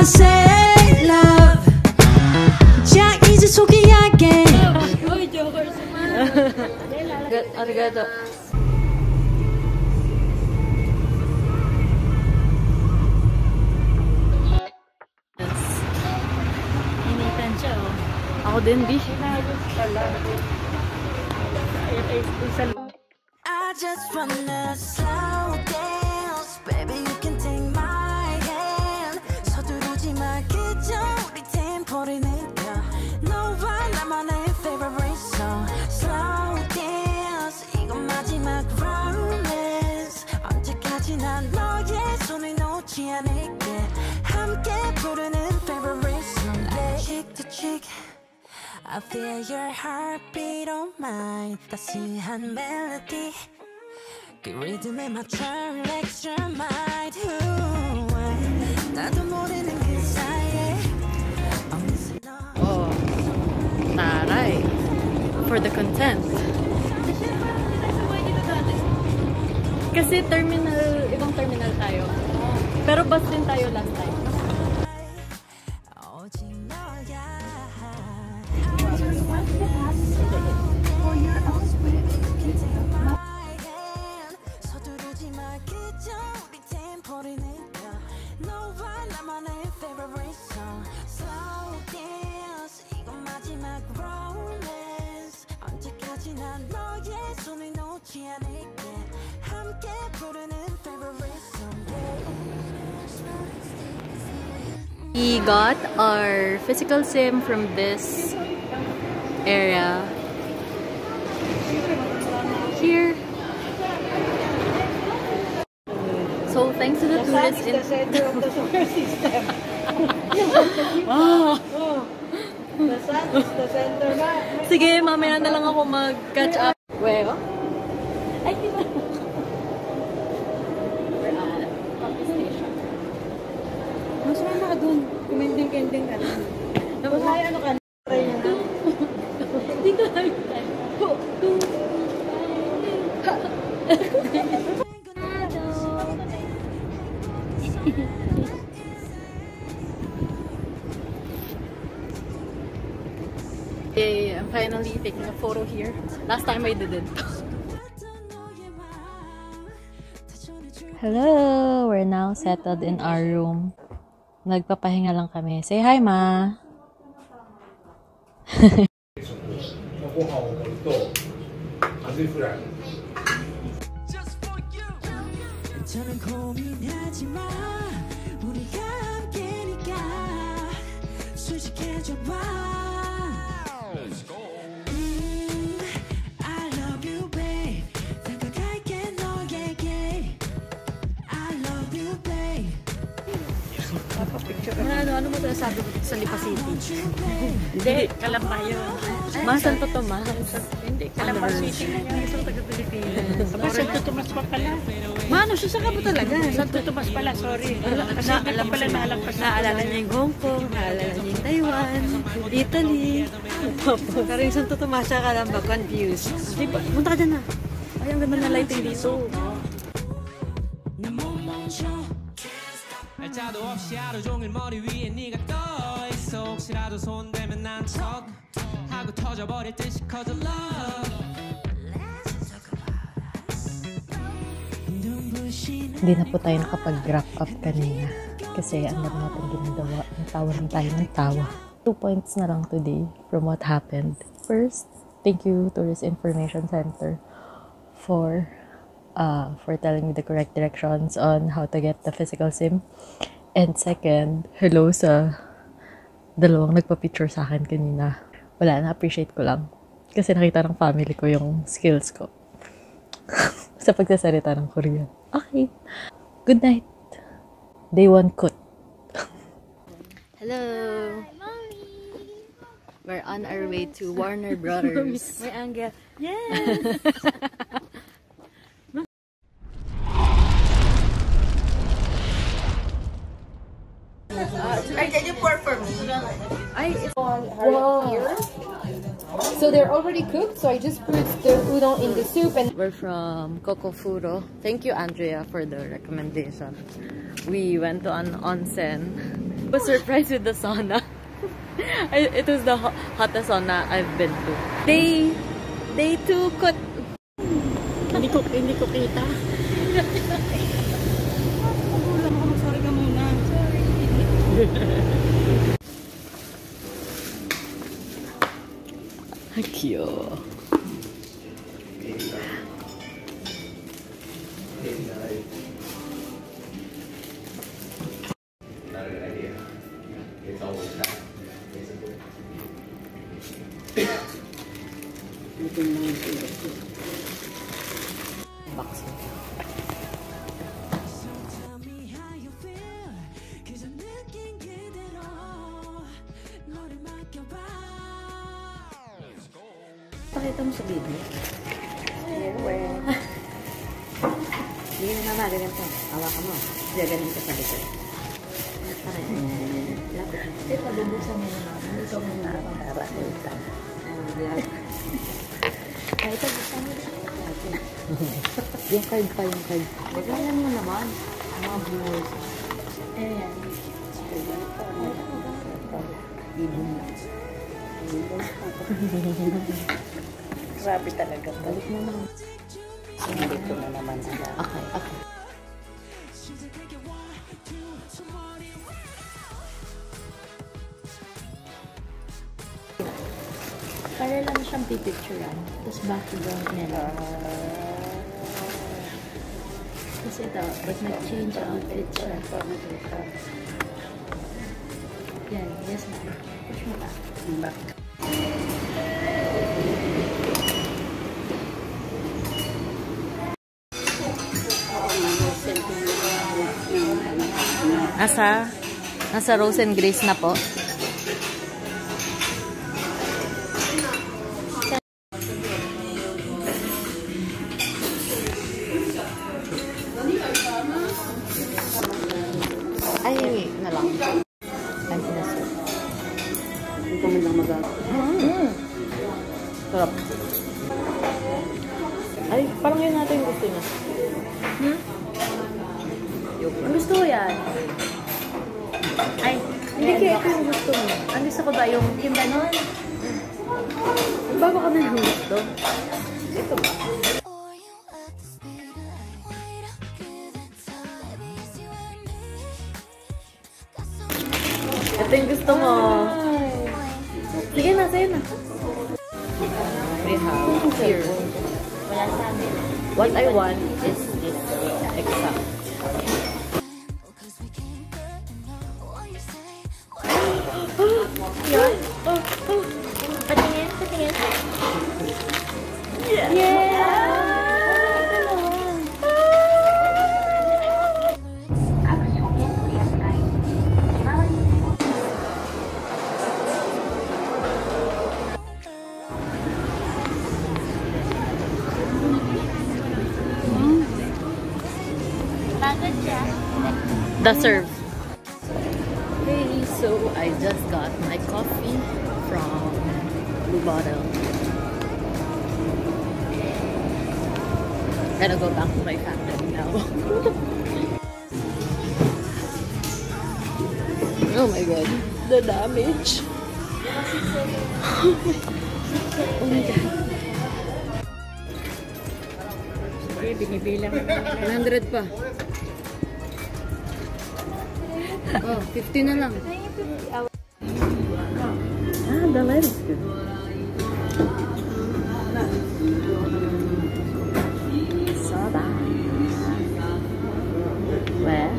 say love 자 이제 소개할게 Arigato. Initan siya, oh. Ako din, di. I just wanna slow dance baby you can take my hand 서두르지 마 그저 우리 템포를 느껴 너와 나만의 favorite song slow dance 이건 마지막 romance 언제까지나 너의 손을 놓지 않을게 함께 부르는 favorite song cheek to cheek I feel your heartbeat on mine 따스한 멜로디 그 리듬에 맞춰 extra mind 나도 모르는 그 사이에 Oh, taray. For the content. Kasi terminal, ibang terminal tayo. Pero bus din tayo last time. 오직 너야 서두르지 마 그저 우리 템포를 느껴 너와 나만의 favorite song slow dance 이건 마지막 romance 언제까지나 너의 손을 놓지 않을게 함께 부르는 favorite song We got our physical sim from this area here. So thanks to the tourists in The center of the solar system. wow. The sun is the center na. Sige, mamaya na lang ako mag-catch up. Well, ay, di ba? We're at Coffee Station. Mas wala ka dun. Kumending-kending ka dun. Tapos ay ano ka? Try niya na. Hindi ko tayo. I'm finally taking a photo here. Last time I didn't. Hello! We're now settled in our room. Nagpapahinga lang kami. Say hi, Ma! 저는 고민하지 마 우리가 함께니까 솔직해져 봐 I love you babe 다가갈게 너에게 I love you babe Ano mo sabi ko sa Lipa City? Hindi, Kalamba yun. Masan to Ma? Hindi, Kalamba City na yun. Isang taga-Pilipinas. Santo Tomas pa pala. Mano, susaka mo talaga. Santo Tomas pala, sorry. Kasi hindi pa pala naalagpas. Naalala niya yung Hong Kong, naalala niya yung Taiwan, Italy. Pero yung Santo Tomas siya Kalamba, confused. Diba? Punta ka dyan na. Ay, ang ganda na lighting dito. 알자도 없이 하루 종일 머리 위에 네가 떠있어 혹시라도 손대면 난 척 하고 터져버릴 듯이 커져 love Hindi na po tayo nakapag-wrap up kanina kasi ang dami natin ginagawa. Nagtawa lang tayo ng tawa. 2 points na lang today from what happened. First, thank you Tourist Information Center for telling me the correct directions on how to get the physical SIM. And second, hello sa dalawang nagpa-picture sa akin kanina. Wala, na-appreciate ko lang. Kasi nakita ng family ko yung skills ko sa pagsasalita ng Korean. Okay. Good night. Day 1 cut. Hello. Mommy. We're on our way to Warner Brothers. May angle. Yes! Can you pour for me? Wow. So they're already cooked, so I just put the udon in the soup and We're from Kokofuro. Thank you, Andrea, for the recommendation. We went to an onsen was surprised with the sauna. It was the hottest sauna I've been to. They took it. Hindi ko kita. Sorry ka muna. Cute. Pakita mo sa video. Hindi na mama, ganito. Hawakan mo. Gaganin ka sa likod. Lapit mo. Ito, bubusan mo naman. Ito mo na. Para ito. Ito, busan mo. Yung card pa, yung card. Bagalan mo naman. Mga buhos. Ayan. Ibon na. Grabe talaga. Balik mo naman. Balik ko na naman. Okay, okay. Para lang siyang pipicturean. Tapos background nila. Kasi ito, pag nag-change outfit siya. Yan, yes ma'am. Push mo ba? Back. Nasa Rose and Grace na po. Ay, na lang. I'm innocent. Hindi ko man lang magagawa. Sarap. Ay, parang yun natin gusto niya. Ang gusto ko yan. Ay, hindi kaya ito yung gusto mo. Ang gusto ko ba yung ganon? Bago ka na yung gusto. Ito ba? Ito yung gusto mo. Sige na, sa'yo na. We have here. Wala sa amin. What I want is this exact. Yun? Patingin, patingin. Yeah! The serve. Okay, so I just got my coffee from Blue Bottle. Gotta go back to my family now. Oh my god, the damage. Oh my god. Okay, binibilang. 100 pa. Oh, 50 na lang. The light is good. Soda. Where?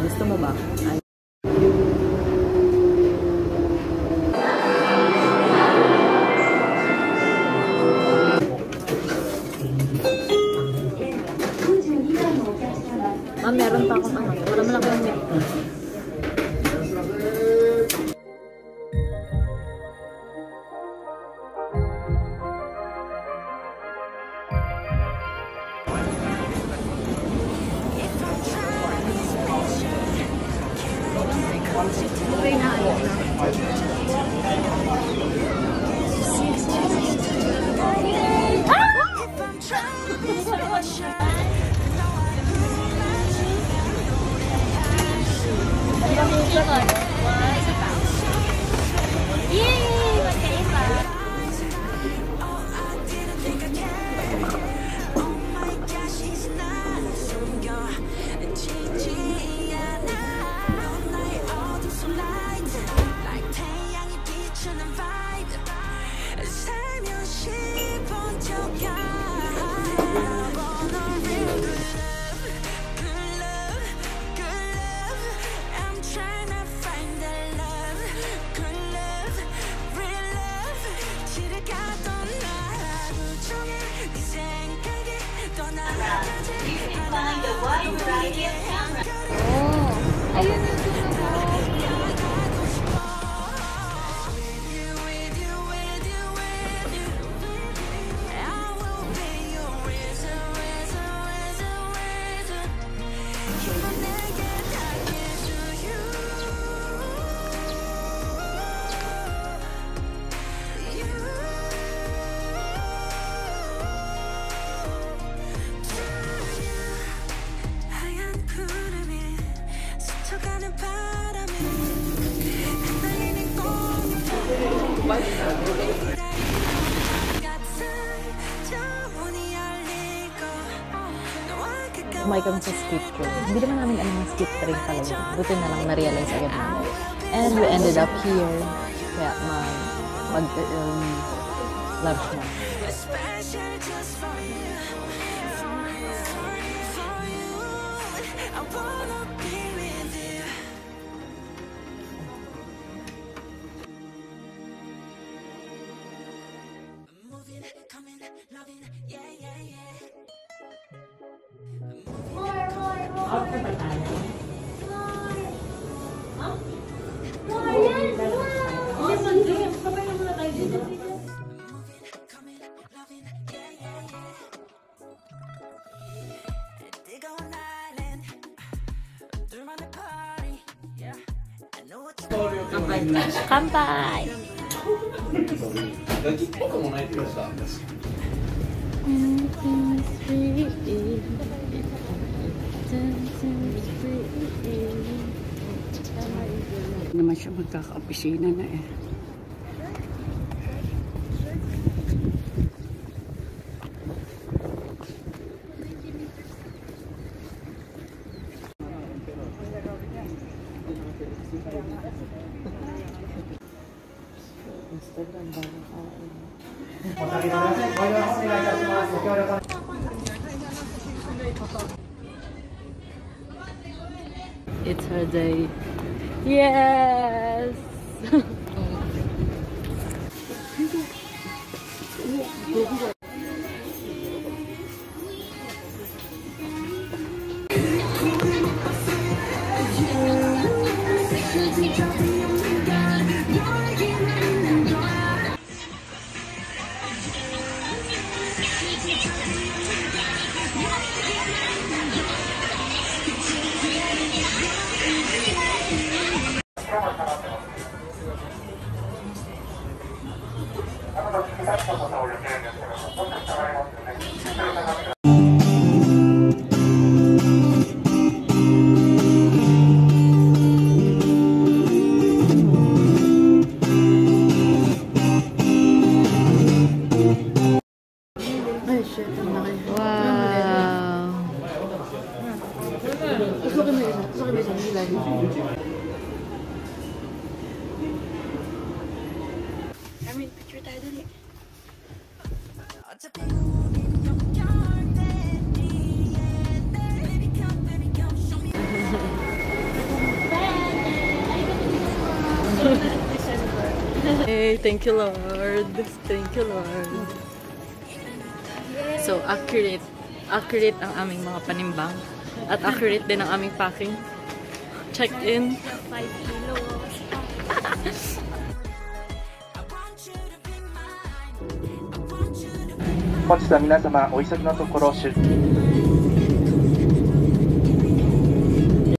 Gusto mo ba? Meron pa akong ano. Wala mo lang akong milk. Okay na. Yay! Magkaiba! Ayun yung Kumain kami sa skip train. Hindi naman namin alam yung skip train pala yun. Buti na lang na-realize agad namin. And we ended up here. Kaya mag-early lunch na. Kanpai! Hindi naman siya magkaka-opisina na eh. It's her day. Yes! Wow! Amin, picture tayo dali. Hey, thank you, Lord. Thank you, Lord. So, accurate. Accurate ang aming mga panimbang. At accurate din ang aming packing. Check in. 5 kilos. 本日は皆様お急ぎのところ出